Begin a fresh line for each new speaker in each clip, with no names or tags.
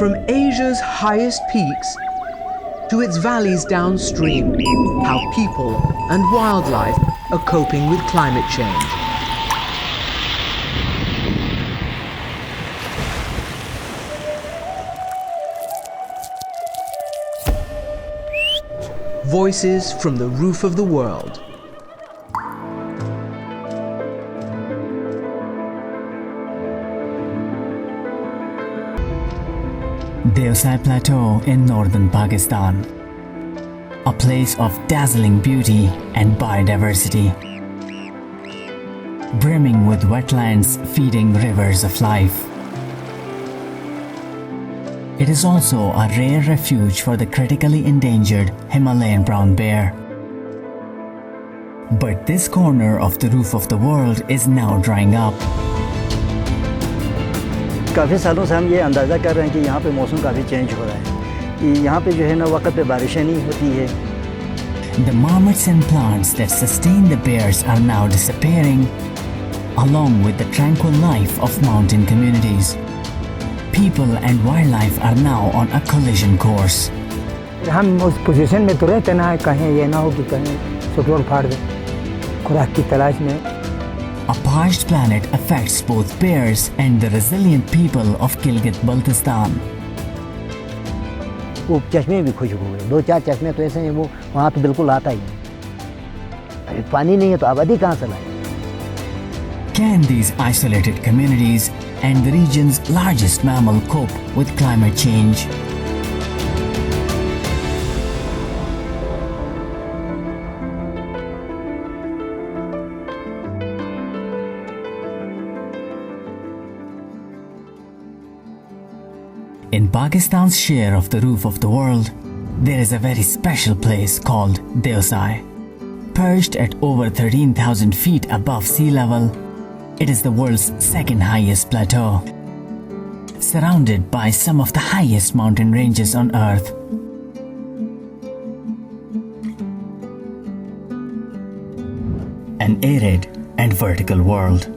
From Asia's highest peaks to its valleys downstream, how people and wildlife are coping with climate change. Voices from the roof of the world.
Deosai Plateau in northern Pakistan, a place of dazzling beauty and biodiversity, brimming with wetlands feeding rivers of life. It is also a rare refuge for the critically endangered Himalayan brown bear. But this corner of the roof of the world is now drying up.
काफ़ी सालों से हम ये अंदाज़ा कर रहे हैं कि यहाँ पे मौसम काफ़ी चेंज हो रहा है कि यहाँ पे जो है ना वक्त पे बारिशें नहीं होती है.
The marmots and plants that sustain the bears are now disappearing, along with the tranquil life of mountain communities. People and wildlife are now on a collision course.
हम उस पोजीशन में तो रहते ना कहीं ये ना हो कि कहीं पेट्रोल फाड़ दे खुराक की तलाश में.
A parched planet affects both bears and the resilient people of Gilgit-Baltistan.
वो चश्मे भी खुश्क हो गए. 2-4 चश्मे तो ऐसे हैं वो वहाँ पे बिल्कुल आता ही नहीं. अरे पानी नहीं है तो आबादी कहाँ से लाए?
Can these isolated communities and the region's largest mammal cope with climate change? In Pakistan's share of the roof of the world, there is a very special place called Deosai. Perched at over 13,000 feet above sea level, it is the world's second highest plateau, surrounded by some of the highest mountain ranges on Earth. An arid and vertical world.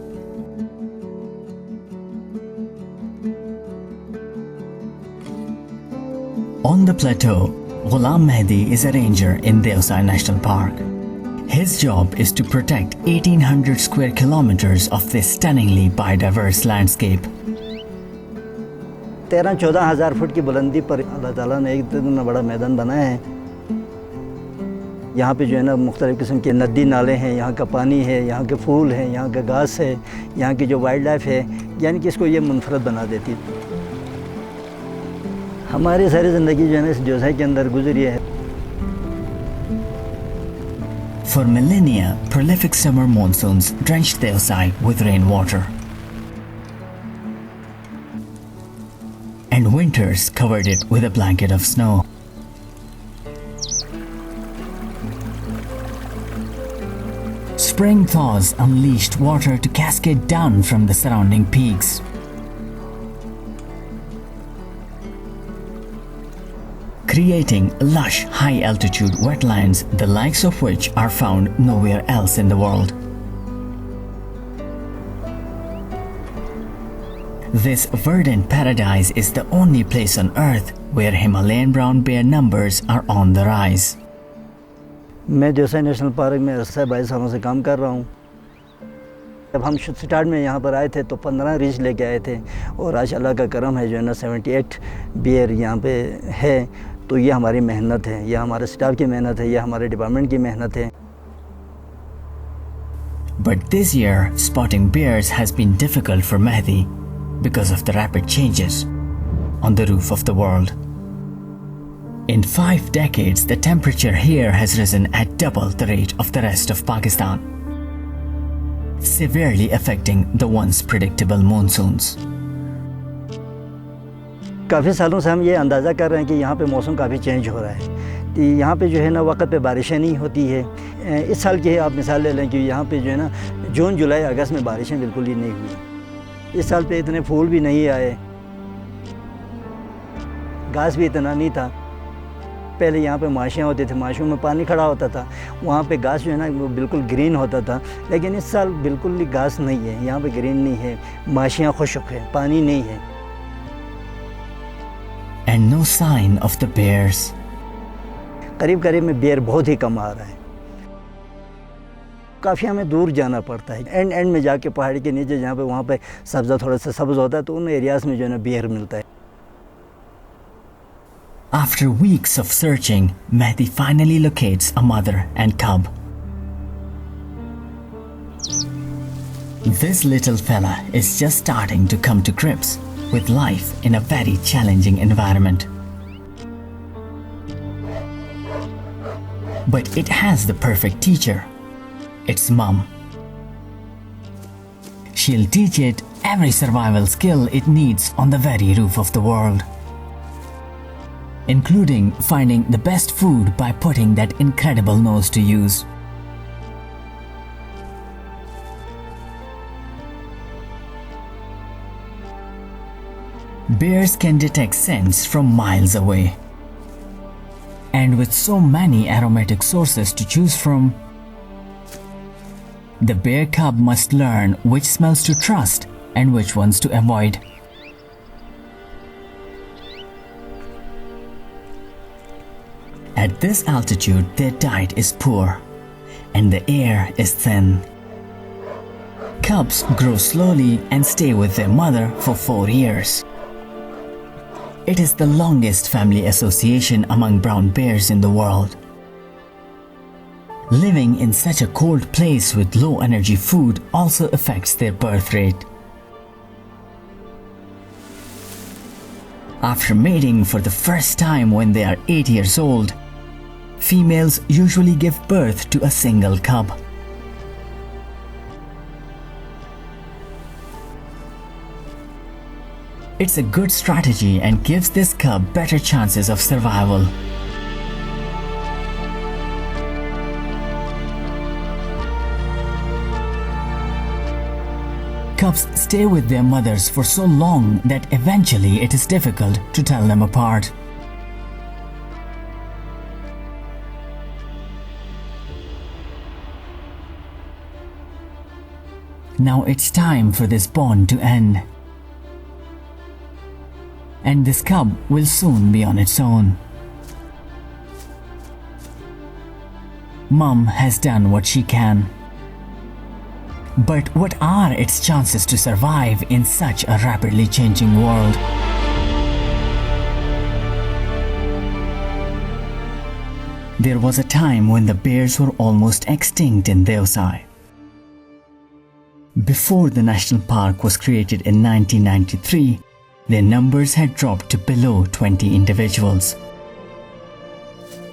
On the plateau, Ghulam Mehdi is a ranger in Deosai National Park. His job is to protect 1800 square kilometers of this stunningly biodiverse landscape.
13-14 हज़ार foot की बुलंदी पर अल्लाह ताला ने एक इतना बड़ा मैदान बनाया है. यहाँ पे जो है ना मुख्तलिफ़ किस्म के नदी नाले हैं, यहाँ का पानी है, यहाँ के फूल हैं, यहाँ का घास है, यहाँ की जो वाइल्ड लाइफ है, यानी कि इसको ये मुनफरद बना देती है. हमारी सारी ज़िंदगी जो है ना इस देओसाई के अंदर गुजरी है.
For millennia, prolific summer monsoons drenched Deosai with rainwater. And winters covered it with a blanket of snow. Spring thaws unleashed water to cascade down from the surrounding peaks. Creating lush, high-altitude wetlands, the likes of which are found nowhere else in the world. This verdant paradise is the only place on Earth where Himalayan brown bear numbers are on the rise.
मैं देओसाई national park में 22 सालों से काम कर रहा हूँ. जब हम स्टार्ट में यहाँ पर आए थे तो 15 रीच लेके आए थे और आज अल्लाह का करम है जो है ना 78 बियर यहाँ पे है. तो ये हमारी मेहनत है, ये हमारे स्टाफ की मेहनत है, ये हमारे डिपार्टमेंट की मेहनत है.
But this year, spotting bears has been difficult for Mehdi because of the rapid changes on the roof of the world. In 5 decades, the temperature here has risen at double the rate of the rest of Pakistan, severely affecting the once predictable monsoons.
काफ़ी सालों से हम ये अंदाज़ा कर रहे हैं कि यहाँ पे मौसम काफ़ी चेंज हो रहा है कि यहाँ पे जो है ना वक्त पे बारिशें नहीं होती है. इस साल की आप मिसाल ले लें कि यहाँ पे जो है ना जून जुलाई अगस्त में बारिशें बिल्कुल ही नहीं हुई. इस साल पे इतने फूल भी नहीं आए, घास भी इतना नहीं था. पहले यहाँ पे माशियाँ होती थी, माशियों में पानी खड़ा होता था, वहाँ पे घास जो है ना वो बिल्कुल ग्रीन होता था. लेकिन इस साल बिल्कुल ही घास नहीं है, यहाँ पे ग्रीन नहीं है, माशियाँ खुश्क है, पानी नहीं है.
no sign of the bears.
करीब करीब में बेर बहुत ही कम आ रहा है, काफ़ी हमें दूर जाना पड़ता है, एंड में जाके पहाड़ी के नीचे जहाँ पे वहाँ पे सब्ज़ा थोड़ा सा सब्ज़ होता है, तो उन एरियाज़ में जो है ना बेर मिलता है।
After weeks of searching, Mehdi finally locates a mother and cub. This little fella is just starting to come to grips with life in a very challenging environment. But it has the perfect teacher. Its mom. She'll teach it every survival skill it needs on the very roof of the world, including finding the best food by putting that incredible nose to use. Bears can detect scents from miles away. And with so many aromatic sources to choose from, the bear cub must learn which smells to trust and which ones to avoid. At this altitude, their diet is poor and the air is thin. Cubs grow slowly and stay with their mother for 4 years. It is the longest family association among brown bears in the world. Living in such a cold place with low energy food also affects their birth rate. After mating for the first time when they are 8 years old, females usually give birth to a single cub. It's a good strategy and gives this cub better chances of survival. Cubs stay with their mothers for so long that eventually it is difficult to tell them apart. Now it's time for this bond to end. And this cub will soon be on its own. Mom has done what she can. But what are its chances to survive in such a rapidly changing world? There was a time when the bears were almost extinct in Deosai. Before the national park was created in 1993, their numbers had dropped to below 20 individuals.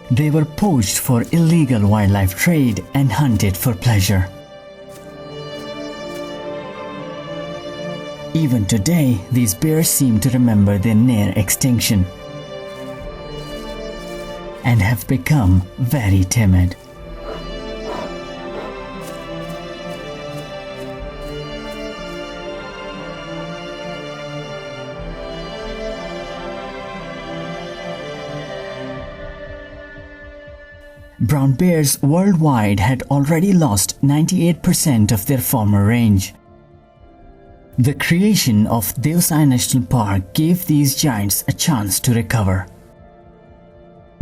They were poached for illegal wildlife trade and hunted for pleasure. Even today, these bears seem to remember their near extinction and have become very timid. Brown bears worldwide had already lost 98% of their former range. The creation of Deosai National Park gave these giants a chance to recover.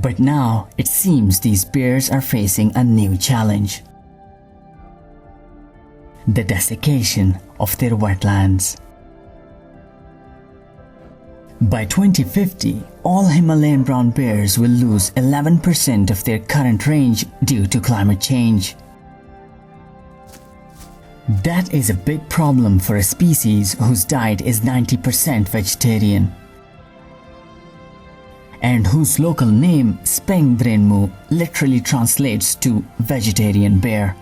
But now it seems these bears are facing a new challenge: the desiccation of their wetlands. By 2050, all Himalayan brown bears will lose 11% of their current range due to climate change. That is a big problem for a species whose diet is 90% vegetarian and whose local name Spengdrenmu literally translates to vegetarian bear.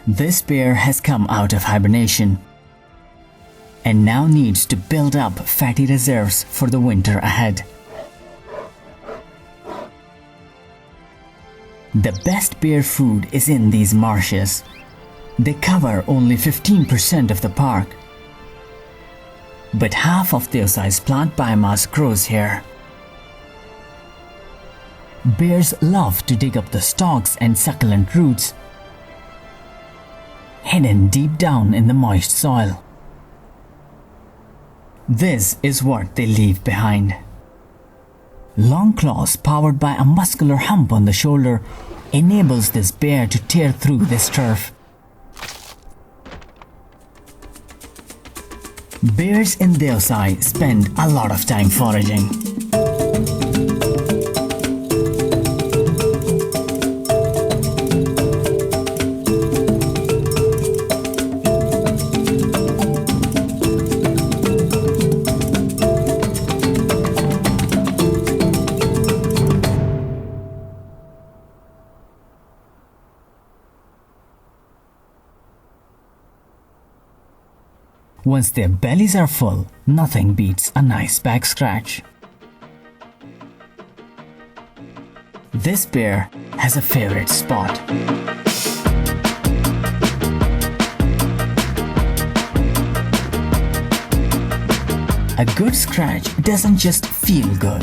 This bear has come out of hibernation and now needs to build up fatty reserves for the winter ahead. The best bear food is in these marshes. They cover only 15% of the park, but half of Deosai's plant biomass grows here. Bears love to dig up the stalks and succulent roots hidden deep down in the moist soil. This is what they leave behind. Long claws powered by a muscular hump on the shoulder enables this bear to tear through this turf. Bears in Deosai spend a lot of time foraging. Once their bellies are full, nothing beats a nice back scratch. This bear has a favorite spot. A good scratch doesn't just feel good.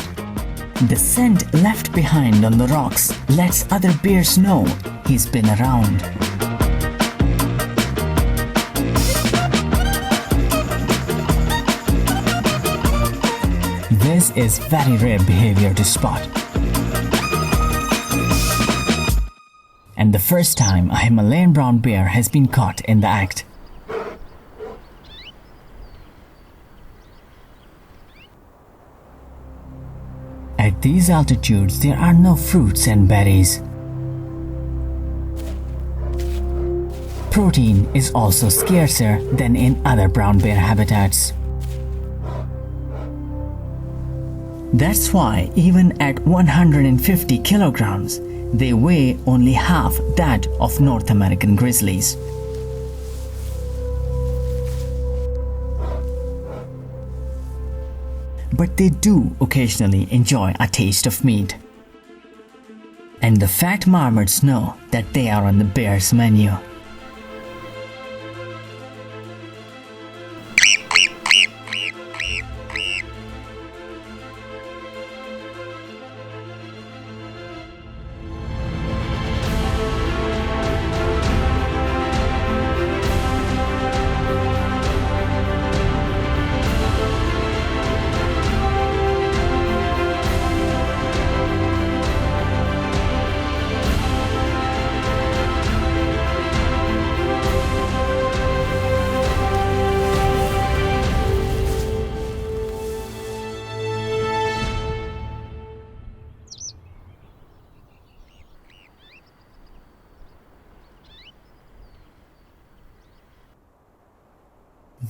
The scent left behind on the rocks lets other bears know he's been around. This is very rare behavior to spot. And the first time a Himalayan brown bear has been caught in the act. At these altitudes, there are no fruits and berries. Protein is also scarcer than in other brown bear habitats. That's why even at 150 kilograms, they weigh only half that of North American grizzlies. But they do occasionally enjoy a taste of meat. And the fat marmots know that they are on the bear's menu.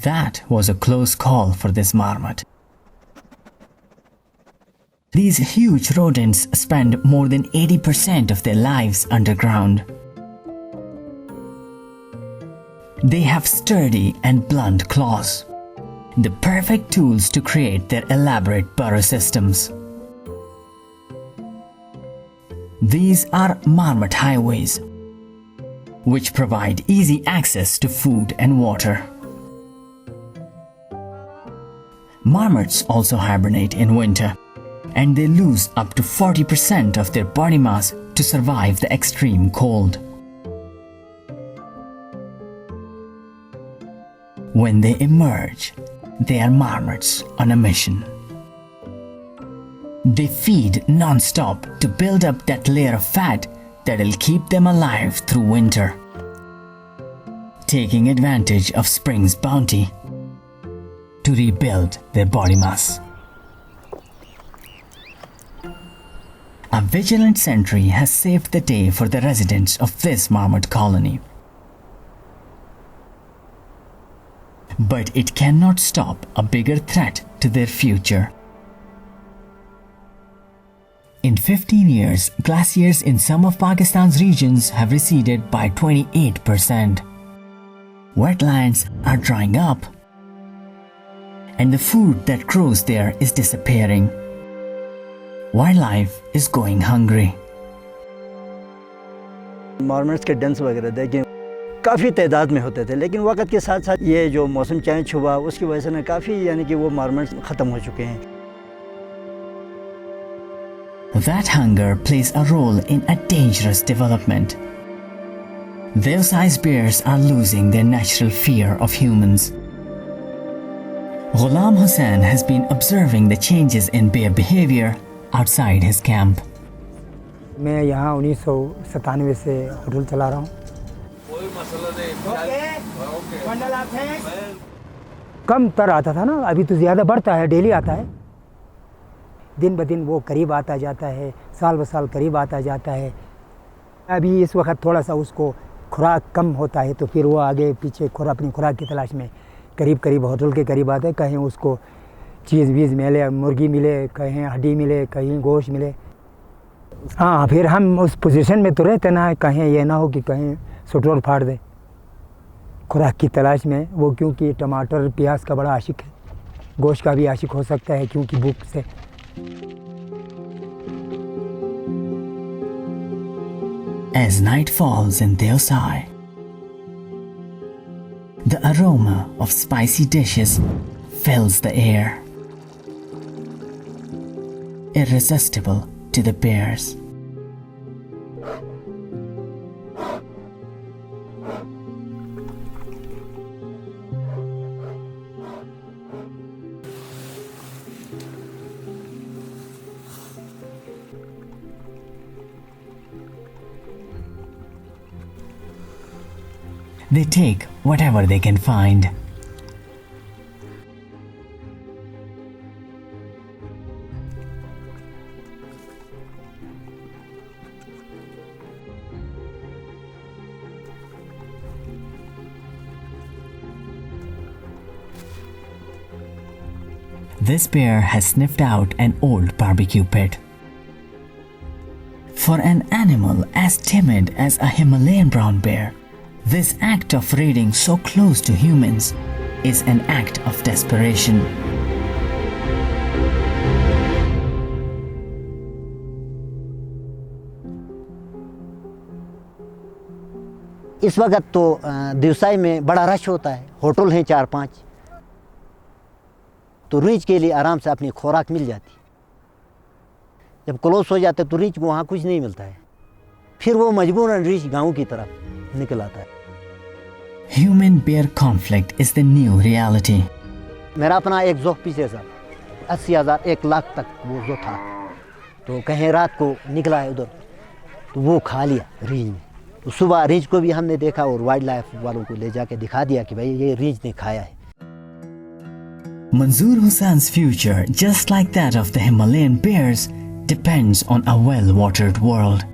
That was a close call for this marmot. These huge rodents spend more than 80% of their lives underground. They have sturdy and blunt claws, the perfect tools to create their elaborate burrow systems. These are marmot highways, which provide easy access to food and water. Marmots also hibernate in winter, and they lose up to 40% of their body mass to survive the extreme cold. When they emerge, they are marmots on a mission. They feed non-stop to build up that layer of fat that'll keep them alive through winter, taking advantage of spring's bounty to rebuild their body mass. A vigilant sentry has saved the day for the residents of this marmot colony. But it cannot stop a bigger threat to their future. In 15 years, glaciers in some of Pakistan's regions have receded by 28%. Wetlands are drying up, and the food that grows there is disappearing. Wildlife is going hungry.
मार्मट्स के dense वगैरह देखें काफ़ी तादाद में होते थे, लेकिन वक्त के साथ साथ ये जो मौसम चेंज हुआ उसकी वजह से ना काफ़ी यानी कि वो मार्मट्स ख़त्म हो चुके हैं.
That hunger plays a role in a dangerous development. Deosai's bears are losing their natural fear of humans. Ghulam Hussain has been observing the changes in bear behavior outside his camp.
मैं यहाँ 1997 से hotel चला रहा हूँ। कम तर आता था ना, अभी तो ज़्यादा बढ़ता है, डेली आता है। दिन ब दिन वो करीब आता जाता है, साल ब साल करीब आता जाता है। अभी इस वक्त थोड़ा सा उसको खुराक कम होता है तो फिर वो आगे पीछे अपनी खुराक की तलाश में करीब होटल के करीब आता है। कहीं उसको चीज़ वीज़ मिले, मुर्गी मिले, कहीं हड्डी मिले, कहीं गोश्त मिले। हाँ, फिर हम उस पोजीशन में तो रहते ना, कहीं ये ना हो कि कहीं सुटोर फाड़ दे खुराक की तलाश में वो, क्योंकि टमाटर प्याज का बड़ा आशिक है, गोश्त का भी आशिक हो सकता है क्योंकि भूख से।
As night falls in Deosai, the aroma of spicy dishes fills the air, irresistible to the bears. They take whatever they can find. This bear has sniffed out an old barbecue pit. For an animal as timid as a Himalayan brown bear, this act of raiding so close to humans is an act of desperation.
इस वक्त तो देवसाई में बड़ा rush होता है, hotel हैं 4-5, तो रीछ के लिए आराम से अपनी खुराक मिल जाती। जब क्लोज हो जाते तो रीछ को वहाँ कुछ नहीं मिलता है, फिर वो मजबूरन रीछ गांव की तरफ निकल आता है।
Human-bear conflict is the new reality.
मेरा अपना एक जोख पीछे था, 80,000 1 लाख तक वो जो था, तो कहीं रात को निकला है उधर, तो वो खा लिया रीछ ने। तो सुबह रीछ को भी हमने देखा और वाइल्ड लाइफ वालों को ले जाके दिखा दिया कि भाई ये रीछ ने खाया है।
Manzoor Hussain's future, just like that of the Himalayan bears, depends on a well-watered world.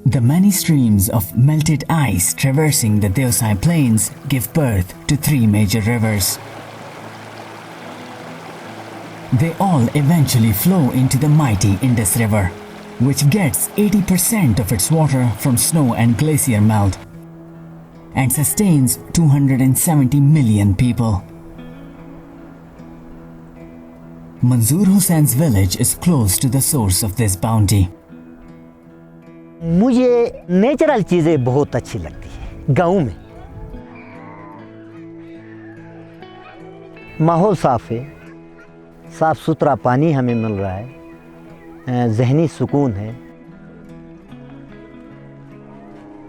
The many streams of melted ice traversing the Deosai plains give birth to 3 major rivers. They all eventually flow into the mighty Indus River, which gets 80% of its water from snow and glacier melt and sustains 270 million people. Manzoor Hussain's village is close to the source of this bounty.
मुझे natural चीज़ें बहुत अच्छी लगती है। गाँव में माहौल साफ़ है, साफ़ सुथरा पानी हमें मिल रहा है, ज़हनी सुकून है।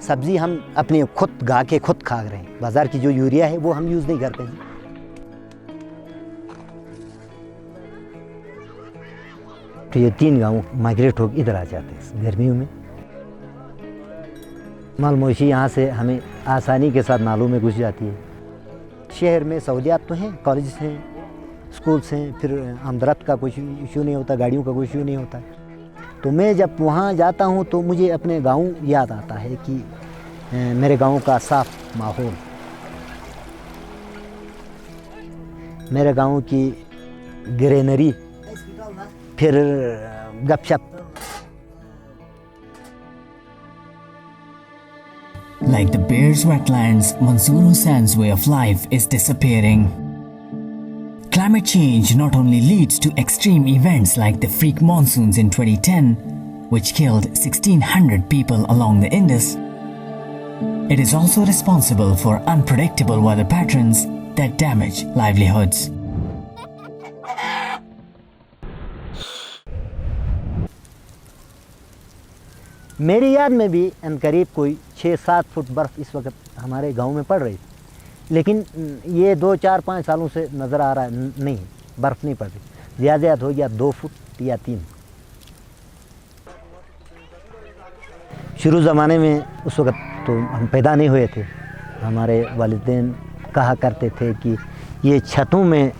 सब्ज़ी हम अपने खुद गा के खुद खा रहे हैं, बाज़ार की जो यूरिया है वो हम यूज़ नहीं करते हैं। तो ये 3 गाँव माइग्रेट होकर इधर आ जाते हैं गर्मियों में। माल मवेशी यहाँ से हमें आसानी के साथ नालों में घुस जाती है। शहर में सहूलियात तो हैं, कॉलेज हैं, स्कूल्स हैं, फिर आमदरफ्त का कोई इशू नहीं होता, गाड़ियों का कोई इशू नहीं होता। तो मैं जब वहाँ जाता हूँ तो मुझे अपने गाँव याद आता है कि मेरे गाँव का साफ माहौल, मेरे गाँव की ग्रीनरी, फिर गपशप।
Like the bear's wetlands, Manzoor Hussain's way of life is disappearing. Climate change not only leads to extreme events like the freak monsoons in 2010, which killed 1,600 people along the Indus, it is also responsible for unpredictable weather patterns that damage livelihoods.
मेरी याद में भी करीब कोई 6-7 foot बर्फ़ इस वक्त हमारे गांव में पड़ रही थी। लेकिन ये 2-4-5 सालों से नज़र आ रहा है नहीं, बर्फ़ नहीं पड़ रही। ज़्यादा हो गया 2 फुट या 3। शुरू ज़माने में उस वक़्त तो हम पैदा नहीं हुए थे, हमारे वालिदैन कहा करते थे कि ये छतों में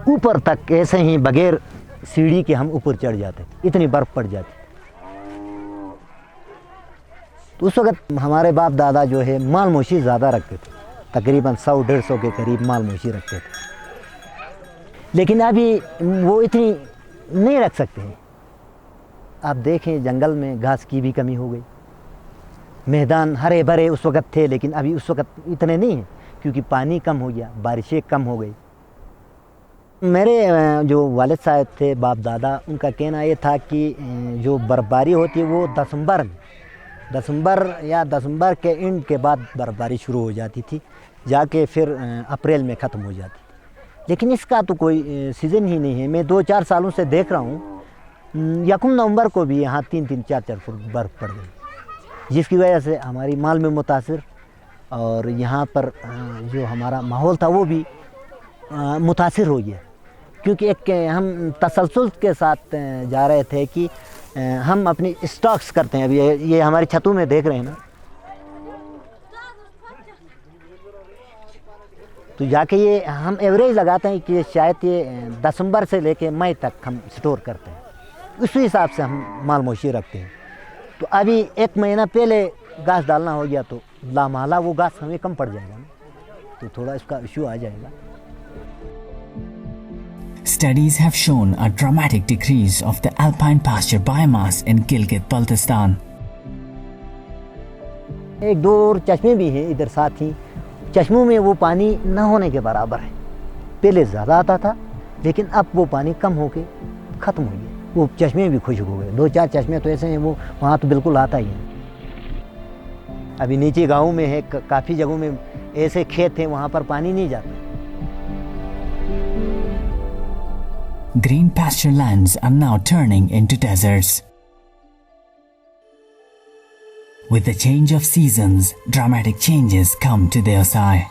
ऊपर तक ऐसे ही बगैर सीढ़ी के हम ऊपर चढ़ जाते, इतनी बर्फ़ पड़ जाती। तो उस वक़्त हमारे बाप दादा जो है माल मवेशी ज़्यादा रखते थे, तकरीबन 100-150 के करीब माल मवेशी रखते थे। लेकिन अभी वो इतनी नहीं रख सकते हैं। आप देखें जंगल में घास की भी कमी हो गई, मैदान हरे भरे उस वक़्त थे, लेकिन अभी उस वक़्त इतने नहीं हैं क्योंकि पानी कम हो गया, बारिशें कम हो गई। मेरे जो वालिद साहब थे, बाप दादा, उनका कहना ये था कि जो बर्फ़बारी होती है वो दिसंबर या दिसंबर के एंड के बाद बर्फ़बारी शुरू हो जाती थी, जाके फिर अप्रैल में ख़त्म हो जाती थी। लेकिन इसका तो कोई सीज़न ही नहीं है। मैं 2-4 सालों से देख रहा हूँ, यकम नवंबर को भी यहाँ 3-3, 4-4 फुट बर्फ़ पड़ गई, जिसकी वजह से हमारी माल में मुतासिर और यहाँ पर जो हमारा माहौल था वो भी मुतासिर हो गया। क्योंकि एक हम तसलसल के साथ जा रहे थे कि हम अपनी स्टॉक्स करते हैं। अभी ये हमारी छतों में देख रहे हैं ना, तो जाके ये हम एवरेज लगाते हैं कि शायद ये दिसंबर से लेके मई तक हम स्टोर करते हैं, उसी हिसाब से हम माल मवेशी रखते हैं। तो अभी 1 महीना पहले घास डालना हो गया तो लामाला वो घास हमें कम पड़ जाएगा ना, तो थोड़ा इसका इशू आ जाएगा।
Studies have shown a dramatic decrease of the alpine pasture biomass in Gilgit-Baltistan.
1-2 और चश्मे भी हैं इधर साथ ही। चश्मों में वो पानी न होने के बराबर है। पहले ज़्यादा आता था, लेकिन अब वो पानी कम होके ख़त्म हो गया। वो चश्मे भी खुश्क हो गए। 2-4 चश्मे तो ऐसे हैं, वो वहाँ तो बिल्कुल आता ही है। अभी नीचे गाँव में है, काफ़ी जगहों में ऐसे खेत हैं, वहाँ पर पानी नहीं जाता।
Green pasture lands are now turning into deserts. With the change of seasons, dramatic changes come to Deosai.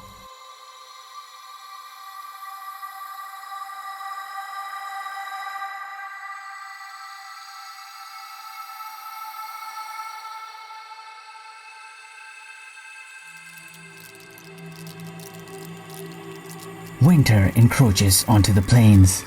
Winter encroaches onto the plains.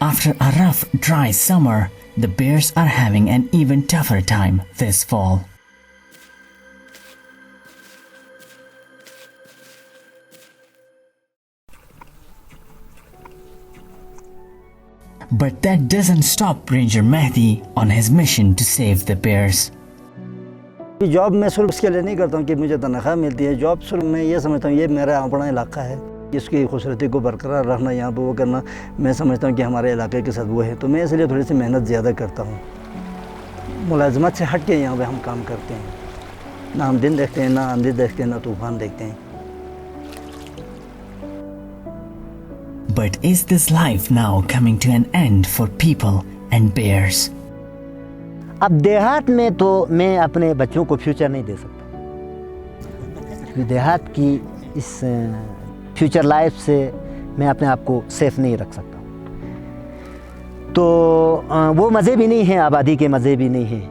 After a rough, dry summer, the bears are having an even tougher time this fall. But that doesn't stop Ranger Mehdi on his mission to save the bears.
Job मैं सिर्फ इसके लिए नहीं करता हूँ कि मुझे तनख्वाह मिलती है। जॉब सिर्फ मैं ये समझता हूँ ये मेरा अपना इलाका है, इसकी खूबसूरती को बरकरार रखना, यहाँ पर वो करना, मैं समझता हूँ कि हमारे इलाके के साथ वो है। तो मैं इसलिए थोड़ी सी मेहनत ज़्यादा करता हूँ। मुलाजमत से हट के यहाँ पे हम काम करते हैं, ना हम दिन देखते हैं, ना आंधी देखते हैं, ना तूफान देखते हैं।
But is this life now coming to an end for people and bears?
अब देहात में तो मैं अपने बच्चों को फ्यूचर नहीं दे सकता। देहात की इस फ्यूचर लाइफ से मैं अपने आप को सेफ नहीं रख सकता। तो वो मज़े भी नहीं हैं, आबादी के मज़े भी नहीं हैं।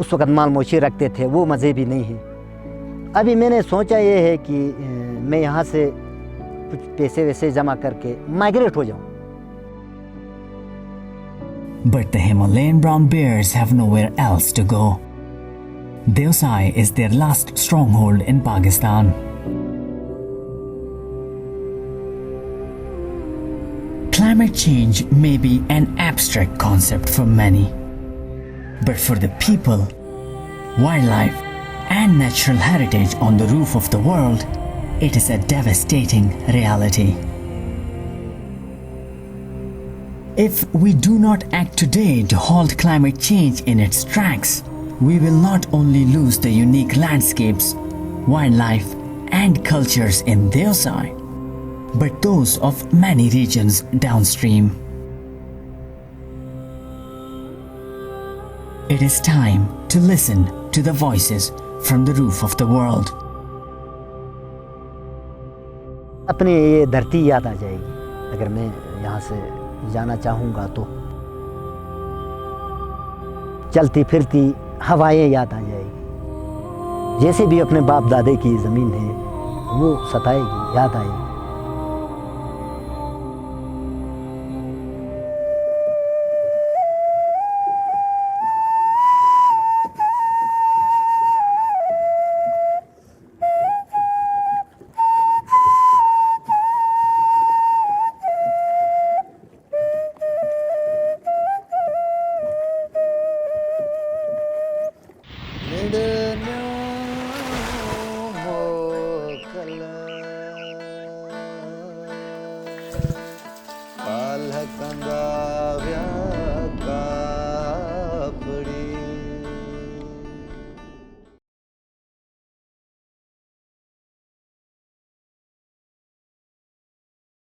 उस वक़्त माल मवेशी रखते थे, वो मज़े भी नहीं हैं। अभी मैंने सोचा ये है कि मैं यहाँ से कुछ पैसे वैसे जमा करके माइग्रेट हो जाऊँ।
But the Himalayan brown bears have nowhere else to go. Deosai is their last stronghold in Pakistan. Climate change may be an abstract concept for many, but for the people, wildlife, and natural heritage on the roof of the world, it is a devastating reality. If we do not act today to halt climate change in its tracks, we will not only lose the unique landscapes, wildlife, and cultures in Deosai, but those of many regions downstream. It is time to listen to the voices from the roof of the world.
अपनी ये धरती याद आ जाएगी अगर मैं यहाँ से जाना चाहूँगा तो। चलती फिरती हवाएं याद आ जाएगी, जैसे भी अपने बाप दादे की ज़मीन है वो सताएगी, याद आएगी।